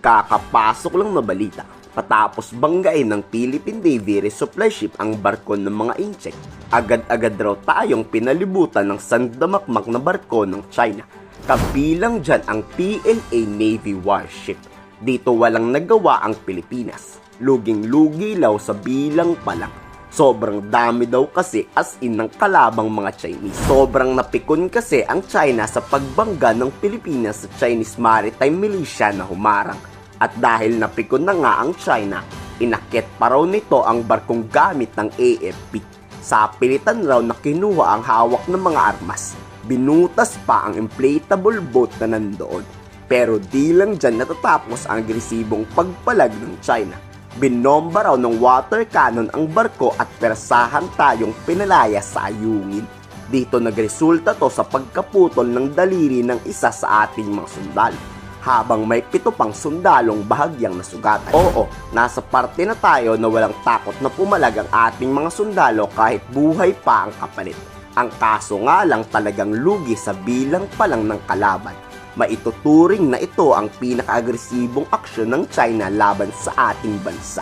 Kakapasok lang na balita, patapos banggain ng Philippine Navy resupply ship ang barko ng mga insect, agad-agad raw tayong pinalibutan ng sandamakmak na barko ng China. Kabilang dyan ang PNA Navy warship. Dito walang nagawa ang Pilipinas. Luging-lugi law sa bilang pa lang. Sobrang dami daw kasi as in ng kalabang mga Chinese. Sobrang napikon kasi ang China sa pagbangga ng Pilipinas sa Chinese Maritime Militia na humarang. At dahil napikon na nga ang China, inakyat pa raw nito ang barkong gamit ng AFP. Sa pilitan raw na kinuha ang hawak ng mga armas. Binutas pa ang inflatable boat na nandoon. Pero di lang dyan natatapos ang agresibong pagpalag ng China. Binomba raw ng water cannon ang barko at persahan tayong pinalaya sa ayungin. Dito nagresulta to sa pagkaputol ng daliri ng isa sa ating mga sundalo, habang may 7 pang sundalong bahagyang nasugatan. Oo, nasa parte na tayo na walang takot na pumalag ang ating mga sundalo kahit buhay pa ang kapalit. Ang kaso nga lang talagang lugi sa bilang pa lang ng kalaban. Maituturing na ito ang pinaka-agresibong aksyon ng China laban sa ating bansa.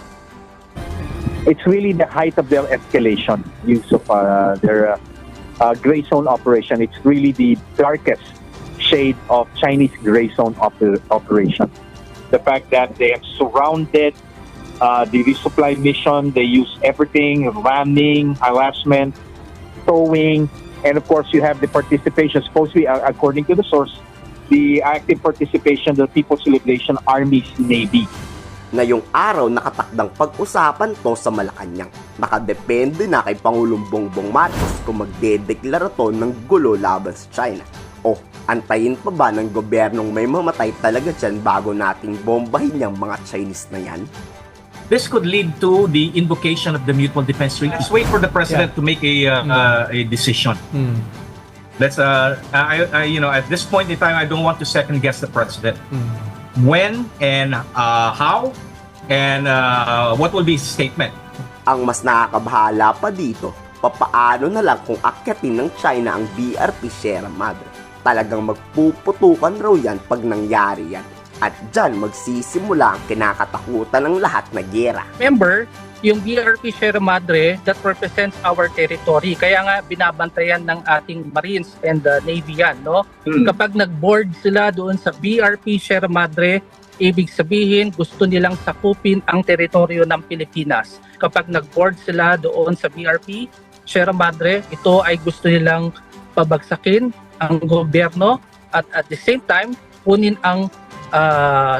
It's really the height of their escalation, use of their gray zone operation. It's really the darkest shade of Chinese gray zone operation. The fact that they have surrounded the resupply mission, they use everything, ramming, harassment, towing, and of course you have the participation, supposedly according to the source, the active participation of the People's Liberation Army's Navy. Ngayong araw nakatakdang pag-usapan to sa Malacanang. Nakadepende na kay Pangulong Bongbong Marcos kung magdedeklara to ng gulo laban sa China. O antayin pa ba ng gobyernong may mamatay talaga dyan bago nating bombahin yung mga Chinese na yan? This could lead to the invocation of the Mutual Defense Treaty. Just wait for the president to make a decision. That's at this point in time, I don't want to second guess the president. When and how and what will be his statement. Ang mas nakakabahala pa dito, papaano na lang kung akyatin ng China ang BRP Sierra Madre. Talagang magpuputukan raw yan pag nangyari yan. At dyan magsisimula ang kinakatakutan ng lahat na giyera. Remember, yung BRP Sierra Madre, that represents our territory. Kaya nga binabantayan ng ating Marines and Navy yan, no? Kapag nag-board sila doon sa BRP Sierra Madre, ibig sabihin gusto nilang sakupin ang teritoryo ng Pilipinas. Kapag nag-board sila doon sa BRP Sierra Madre, ito ay gusto nilang pabagsakin ang gobyerno at the same time, kunin ang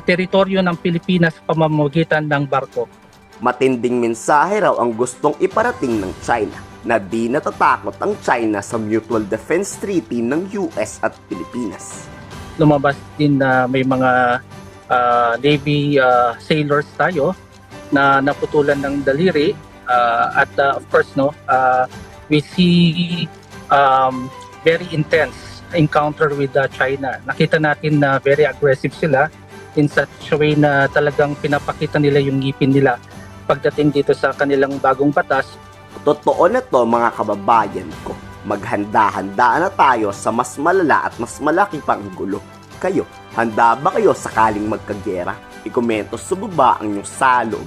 teritoryo ng Pilipinas sa pamamagitan ng barko. Matinding mensahe raw ang gustong iparating ng China na di natatakot ang China sa Mutual Defense Treaty ng US at Pilipinas. Lumabas din na may mga Navy sailors tayo na naputulan ng daliri at of course we see very intense encounter with China. Nakita natin na very aggressive sila in such a way na talagang pinapakita nila yung ngipin nila pagdating dito sa kanilang bagong batas. Totoo na to mga kababayan ko. Maghanda-handa na tayo sa mas malala at mas malaki pang gulo. Kayo, handa ba kayo sakaling magkagera? I-komento sa baba ang inyong salog.